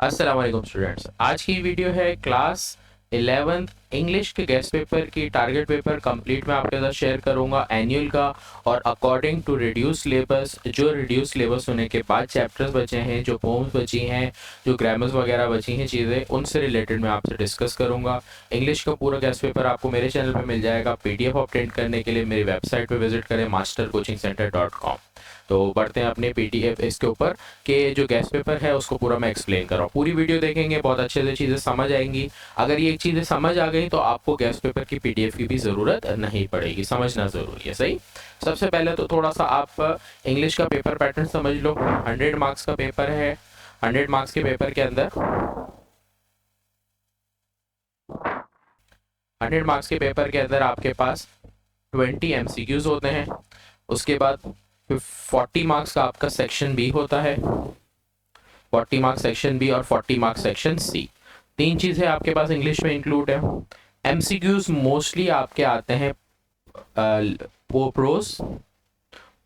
अस्सलाम वालेकुम स्टूडेंट्स। आज की वीडियो है क्लास 11th इंग्लिश के गेस्ट पेपर की टारगेट पेपर कंप्लीट मैं आपके साथ शेयर करूंगा एनुअल का। और अकॉर्डिंग टू रिड्यूस सिलेबस, जो रिड्यूस सिलेबस होने के बाद चैप्टर्स बचे हैं, जो पोम्स बची हैं, जो ग्रामर्स वगैरह बची हैं चीज़ें, उनसे रिलेटेड मैं आपसे डिस्कस करूंगा। इंग्लिश का पूरा गेस्ट पेपर आपको मेरे चैनल पे मिल जाएगा। पीडीएफ ऑब्टेन करने के लिए मेरी वेबसाइट पे विजिट करें mastercoachingcenter.com। तो बढ़ते हैं अपने पीडीएफ इसके ऊपर कि जो गेस्ट पेपर है उसको पूरा मैं एक्सप्लेन कर रहा हूँ। पूरी वीडियो देखेंगे, बहुत अच्छे से चीज़ें समझ आएंगी। अगर ये चीज़ें समझ आ गई तो आपको गेस्ट पेपर की पीडीएफ की भी ज़रूरत नहीं पड़ेगी, समझना ज़रूरी है। सही, सबसे पहले तो थोड़ा सा आप इंग्लिश का पेपर पैटर्न समझ लो। 100 मार्क्स का पेपर है। 100 मार्क्स के पेपर के अंदर 100 मार्क्स के पेपर के अंदर आपके पास 20 एमसीक्यूज होते हैं। उसके बाद 40 मार्क्स का आपका सेक्शन बी होता है। 40 मार्क्स सेक्शन बी और 40 मार्क्स सेक्शन सी। तीन चीज़ें आपके पास इंग्लिश में इंक्लूड है। एमसीक्यूज मोस्टली आपके आते हैं प्रोज,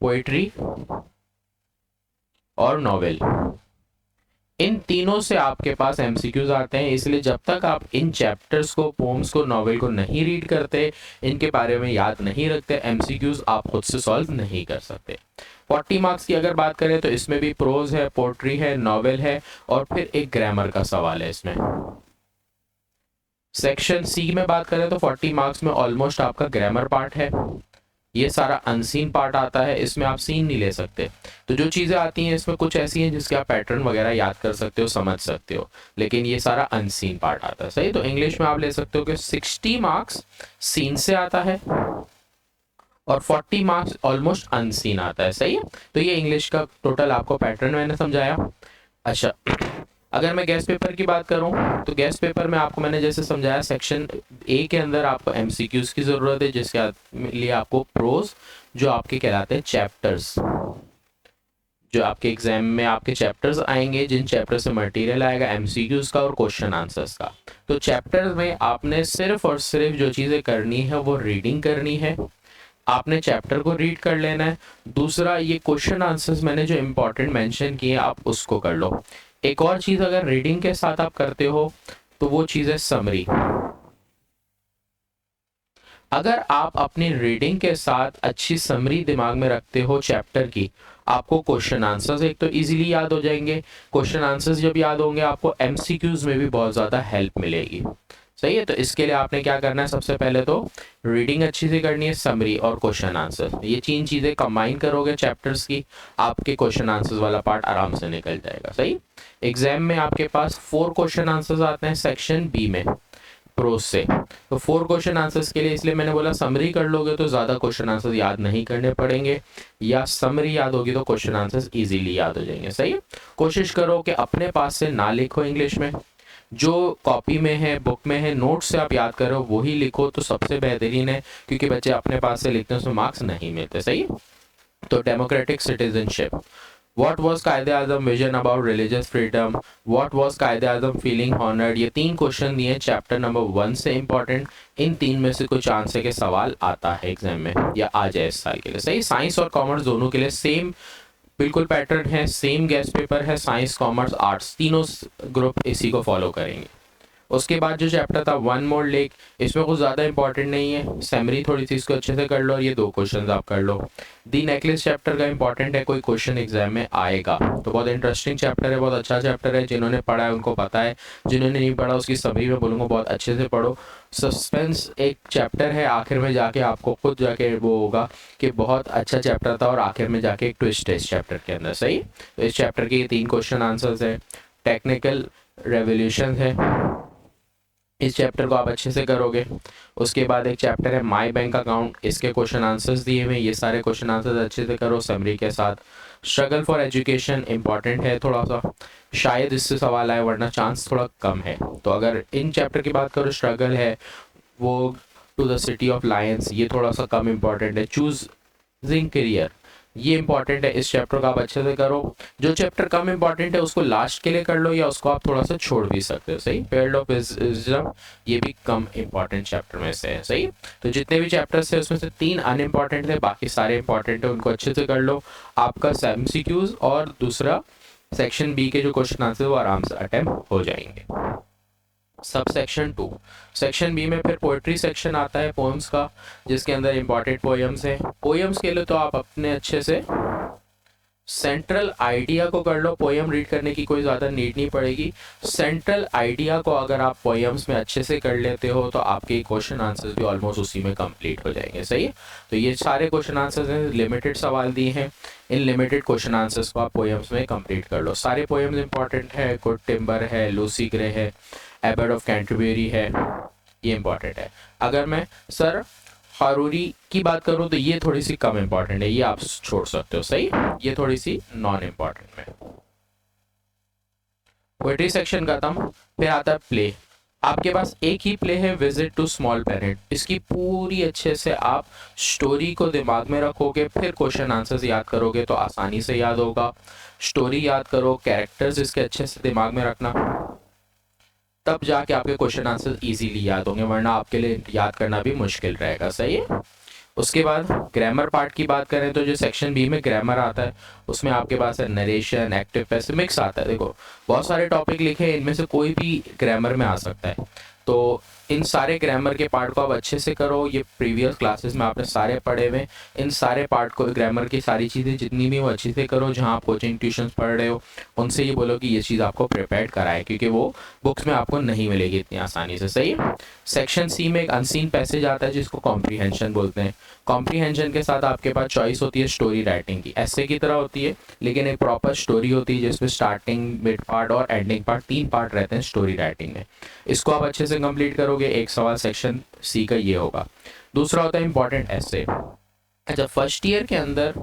पोएट्री और नॉवेल। इन तीनों से आपके पास एमसीक्यूज आते हैं। इसलिए जब तक आप इन चैप्टर्स को, पोम्स को, नॉवेल को नहीं रीड करते, इनके बारे में याद नहीं रखते, एमसीक्यूज आप खुद से सॉल्व नहीं कर सकते। 40 मार्क्स की अगर बात करें तो इसमें भी प्रोज है, पोट्री है, नॉवेल है और फिर एक ग्रामर का सवाल है इसमें। सेक्शन सी में बात करें तो 40 मार्क्स में ऑलमोस्ट आपका ग्रामर पार्ट है। ये सारा अनसीन पार्ट आता है, इसमें आप सीन नहीं ले सकते। तो जो चीज़ें आती हैं इसमें कुछ ऐसी हैं जिसके आप पैटर्न वगैरह याद कर सकते हो, समझ सकते हो, लेकिन ये सारा अनसीन पार्ट आता है। सही, तो इंग्लिश में आप ले सकते हो कि 60 मार्क्स सीन से आता है और 40 मार्क्स ऑलमोस्ट अनसीन आता है। सही है, तो ये इंग्लिश का टोटल आपको पैटर्न मैंने समझाया। अच्छा, अगर मैं गेस्ट पेपर की बात करूं तो गेस्ट पेपर में आपको मैंने जैसे समझाया, सेक्शन ए के अंदर आपको एमसीक्यूज की ज़रूरत है, जिसके लिए आपको प्रोज, जो आपके कहलाते हैं चैप्टर्स, जो आपके एग्जाम में आपके चैप्टर्स आएंगे, जिन चैप्टर से मटेरियल आएगा एमसीक्यूज का और क्वेश्चन आंसर्स का। तो चैप्टर्स में आपने सिर्फ और सिर्फ जो चीज़ें करनी है वो रीडिंग करनी है। आपने चैप्टर को रीड कर लेना है। दूसरा, ये क्वेश्चन आंसर्स मैंने जो इंपॉर्टेंट मेंशन किए आप उसको कर लो। एक और चीज अगर रीडिंग के साथ आप करते हो तो वो चीज है समरी। अगर आप अपनी रीडिंग के साथ अच्छी समरी दिमाग में रखते हो चैप्टर की, आपको क्वेश्चन आंसर्स एक तो इजीली याद हो जाएंगे। क्वेश्चन आंसर्स जब याद होंगे आपको एमसीक्यूज में भी बहुत ज़्यादा हेल्प मिलेगी। सही है, तो इसके लिए आपने क्या करना है, सबसे पहले तो रीडिंग अच्छी से करनी है, समरी और क्वेश्चन आंसर, ये तीन चीज़ें कंबाइन करोगे चैप्टर्स की, आपके क्वेश्चन आंसर्स वाला पार्ट आराम से निकल जाएगा। सही, एग्जाम में आपके पास 4 क्वेश्चन आंसर्स आते हैं सेक्शन बी में प्रोज से। तो 4 क्वेश्चन आंसर्स के लिए इसलिए मैंने बोला समरी कर लोगे तो ज़्यादा क्वेश्चन आंसर्स याद नहीं करने पड़ेंगे, या समरी याद होगी तो क्वेश्चन आंसर्स इजीली याद हो जाएंगे। सही है, कोशिश करो कि अपने पास से ना लिखो इंग्लिश में, जो कॉपी में है, बुक में है, नोट से आप याद करो वही लिखो तो सबसे बेहतरीन है, क्योंकि बच्चे अपने पास से लिखने से मार्क्स नहीं मिलते। सही, तो democratic citizenship, what was Quaid-e-Azam vision about religious freedom, what was Quaid-e-Azam feeling honoured, ये 3 क्वेश्चन दिए चैप्टर नंबर 1 से इंपॉर्टेंट। इन 3 में से कुछ आंसर के सवाल आता है एग्जाम में या आ जाए इस साल के लिए। सही, साइंस और कॉमर्स दोनों के लिए सेम बिल्कुल पैटर्न है, सेम गेस्ट पेपर है। साइंस, कॉमर्स, आर्ट्स तीनों ग्रुप इसी को फॉलो करेंगे। उसके बाद जो चैप्टर था वन मोर लेक, इसमें कुछ ज़्यादा इंपॉर्टेंट नहीं है, समरी थोड़ी सी इसको अच्छे से कर लो और ये 2 क्वेश्चन आप कर लो। दी नेकलेस चैप्टर का इंपॉर्टेंट है, कोई क्वेश्चन एग्जाम में आएगा, तो बहुत इंटरेस्टिंग चैप्टर है, बहुत अच्छा चैप्टर है। जिन्होंने पढ़ा है उनको पता है, जिन्होंने नहीं पढ़ा उसकी समरी में बोलूँगा बहुत अच्छे से पढ़ो। सस्पेंस एक चैप्टर है, आखिर में जाके आपको खुद जाके वो होगा कि बहुत अच्छा चैप्टर था और आखिर में जाके एक ट्विस्ट है इस चैप्टर के अंदर। सही, तो इस चैप्टर के ये 3 क्वेश्चन आंसर्स है। टेक्निकल रेवोल्यूशन है, इस चैप्टर को आप अच्छे से करोगे। उसके बाद एक चैप्टर है माई बैंक अकाउंट, इसके क्वेश्चन आंसर्स दिए हुए, ये सारे क्वेश्चन आंसर्स अच्छे से करो समरी के साथ। स्ट्रगल फॉर एजुकेशन इंपॉर्टेंट है थोड़ा सा, शायद इससे सवाल आए वरना चांस थोड़ा कम है। तो अगर इन चैप्टर की बात करो, स्ट्रगल है वो to the city of lions, ये थोड़ा सा कम इंपॉर्टेंट है। चूजिंग करियर, ये इंपॉर्टेंट है, इस चैप्टर को आप अच्छे से करो। जो चैप्टर कम इंपॉर्टेंट है उसको लास्ट के लिए कर लो या उसको आप थोड़ा सा छोड़ भी सकते हो। सही, पेरियड ऑफ विजडम, ये भी कम इंपॉर्टेंट चैप्टर में से है। सही, तो जितने भी चैप्टर्स थे उसमें से 3 अनइम्पॉर्टेंट थे, बाकी सारे इंपॉर्टेंट है, उनको अच्छे से कर लो। आपका एमसीक्यूज और दूसरा सेक्शन बी के जो क्वेश्चन आंसर वो आराम से अटेम्प्ट हो जाएंगे। सब सेक्शन 2, सेक्शन बी में फिर पोएट्री सेक्शन आता है पोएम्स का, जिसके अंदर इंपॉर्टेंट पोएम्स हैं। पोएम्स के लिए तो आप अपने अच्छे से सेंट्रल आइडिया को कर लो, पोएम रीड करने की कोई ज़्यादा नीड नहीं पड़ेगी। सेंट्रल आइडिया को अगर आप पोएम्स में अच्छे से कर लेते हो तो आपके क्वेश्चन आंसर्स भी ऑलमोस्ट उसी में कंप्लीट हो जाएंगे। सही है, तो ये सारे क्वेश्चन आंसर्स हैं, लिमिटेड सवाल दिए हैं, इन लिमिटेड क्वेश्चन आंसर्स को आप पोएम्स में कंप्लीट कर लो। सारे पोएम्स इंपॉर्टेंट है, गुड टिम्बर है, लूसी ग्रे है, एबर्ड ऑफ कैंटरबरी है, ये इंपॉर्टेंट है। अगर मैं सर हारूरी की बात करूं तो ये थोड़ी सी कम इंपॉर्टेंट है, ये आप छोड़ सकते हो। सही, ये थोड़ी सी नॉन इंपॉर्टेंट में। पोएट्री सेक्शन खत्म, फिर आता है प्ले। आपके पास एक ही प्ले है, विजिट टू स्मॉल प्लैनेट। इसकी पूरी अच्छे से आप स्टोरी को दिमाग में रखोगे, फिर क्वेश्चन आंसर्स याद करोगे तो आसानी से याद होगा। स्टोरी याद करो, कैरेक्टर्स इसके अच्छे से दिमाग में रखना, तब जाके आपके क्वेश्चन आंसर इजीली याद होंगे, वरना आपके लिए याद करना भी मुश्किल रहेगा। सही है। उसके बाद ग्रामर पार्ट की बात करें तो जो सेक्शन बी में ग्रामर आता है उसमें आपके पास है नरेशन, एक्टिव पैसिव मिक्स आता है। देखो बहुत सारे टॉपिक लिखे हैं, इनमें से कोई भी ग्रामर में आ सकता है, तो इन सारे ग्रामर के पार्ट को आप अच्छे से करो। ये प्रीवियस क्लासेस में आपने सारे पढ़े हुए, इन सारे पार्ट को, ग्रामर की सारी चीज़ें जितनी भी वो अच्छे से करो। जहाँ आप कोचिंग ट्यूशन पढ़ रहे हो उनसे ये बोलो कि ये चीज़ आपको प्रिपेयर कराए, क्योंकि वो बुक्स में आपको नहीं मिलेगी इतनी आसानी से। सही है। सेक्शन सी में एक अनसीन पैसेज आता है जिसको कॉम्प्रीहेंशन बोलते हैं। कॉम्प्रीहेंशन के साथ आपके पास चॉइस होती है स्टोरी राइटिंग की, ऐसे की तरह होती है लेकिन एक प्रॉपर स्टोरी होती है जिसमें स्टार्टिंग, मिड पार्ट और एंडिंग पार्ट, 3 पार्ट रहते हैं स्टोरी राइटिंग में। इसको आप अच्छे से कंप्लीट करोगे। एक सवाल सेक्शन सी का ये होगा। दूसरा होता है इंपॉर्टेंट एसे। अच्छा, फर्स्ट ईयर के अंदर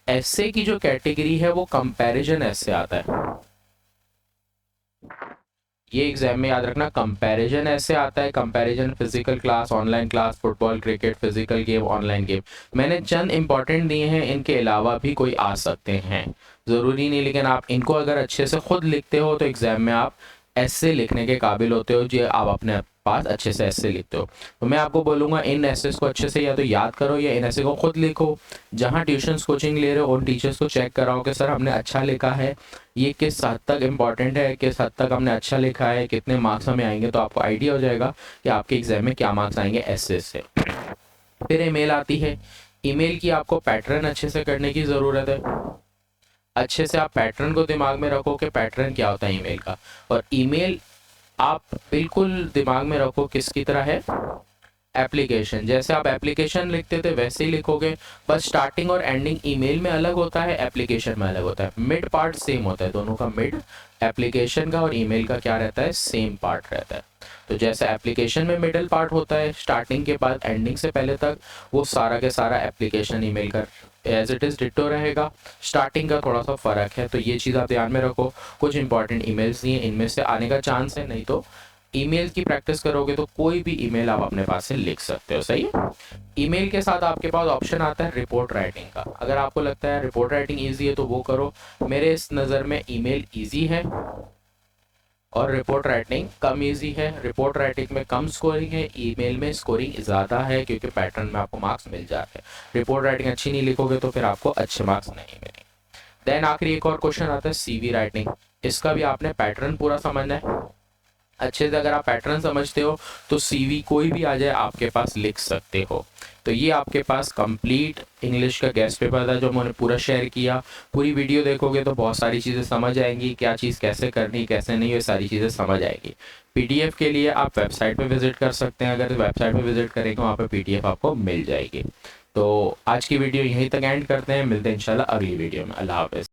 एसे की जो कैटेगरी है वो कंपैरिजन एसे आता है। ये एग्जाम में याद रखना, कंपैरिजन ऐसे आता है। Comparison physical class, online class, football, cricket, physical game, online game. मैंने चंद इंपॉर्टेंट दिए हैं, इनके अलावा भी कोई आ सकते हैं, ज़रूरी नहीं, लेकिन आप इनको अगर अच्छे से खुद लिखते हो तो एग्जाम में आप ऐसे लिखने के काबिल होते हो जो आप अपने पास अच्छे से ऐसे लिखते हो। तो मैं आपको बोलूँगा इन ऐसेस को अच्छे से या तो याद करो या इन ऐसे को खुद लिखो। जहाँ ट्यूशन्स कोचिंग ले रहे हो उन टीचर्स को चेक कराओ कि सर हमने अच्छा लिखा है, ये किस हद तक इम्पॉर्टेंट है, किस हद तक हमने अच्छा लिखा है, कितने मार्क्स हमें आएंगे, तो आपको आइडिया हो जाएगा कि आपके एग्जाम में क्या मार्क्स आएंगे ऐसे से। फिर ईमेल आती है। ईमेल की आपको पैटर्न अच्छे से करने की ज़रूरत है। अच्छे से आप पैटर्न को दिमाग में रखो कि पैटर्न क्या होता है ईमेल का, और ईमेल आप बिल्कुल दिमाग में रखो किसकी तरह है, एप्लीकेशन। जैसे आप एप्लीकेशन लिखते थे वैसे ही लिखोगे, बस स्टार्टिंग और एंडिंग ईमेल में अलग होता है, एप्लीकेशन में अलग होता है। मिड पार्ट सेम होता है दोनों का, मिड एप्लीकेशन का और ईमेल का क्या रहता है, सेम पार्ट रहता है। तो जैसे एप्लीकेशन में मिडिल पार्ट होता है स्टार्टिंग के बाद एंडिंग से पहले तक, वो सारा के सारा एप्लीकेशन ईमेल का एज इट इज़ डिट्टो रहेगा। स्टार्टिंग का थोड़ा सा फ़र्क है, तो ये चीज़ आप ध्यान में रखो। कुछ इंपॉर्टेंट ईमेल्स दिए, इनमें से आने का चांस है, नहीं तो ईमेल की प्रैक्टिस करोगे तो कोई भी ईमेल आप अपने पास से लिख सकते हो। सही है। ईमेल के साथ आपके पास ऑप्शन आता है रिपोर्ट राइटिंग का। अगर आपको लगता है रिपोर्ट राइटिंग ईजी है तो वो करो। मेरे इस नज़र में ईमेल ईजी है और रिपोर्ट राइटिंग कम इजी है। रिपोर्ट राइटिंग में कम स्कोरिंग है, ईमेल में स्कोरिंग ज़्यादा है, क्योंकि पैटर्न में आपको मार्क्स मिल जाते हैं। रिपोर्ट राइटिंग अच्छी नहीं लिखोगे तो फिर आपको अच्छे मार्क्स नहीं मिलेंगे। देन आखिरी एक और क्वेश्चन आता है सीवी राइटिंग। इसका भी आपने पैटर्न पूरा समझना है अच्छे से। अगर आप पैटर्न समझते हो तो सीवी कोई भी आ जाए आपके पास लिख सकते हो। तो ये आपके पास कंप्लीट इंग्लिश का गेस्ट पेपर था जो मैंने पूरा शेयर किया। पूरी वीडियो देखोगे तो बहुत सारी चीज़ें समझ आएंगी, क्या चीज़ कैसे करनी कैसे नहीं, ये सारी चीज़ें समझ आएगी। पीडीएफ के लिए आप वेबसाइट पे विजिट कर सकते हैं। अगर वेबसाइट पे विजिट करेंगे वहाँ पे पीडीएफ आपको मिल जाएगी। तो आज की वीडियो यहीं तक एंड करते हैं, मिलते हैं इंशाल्लाह अगली वीडियो में। अल्लाह हाफ़िज़।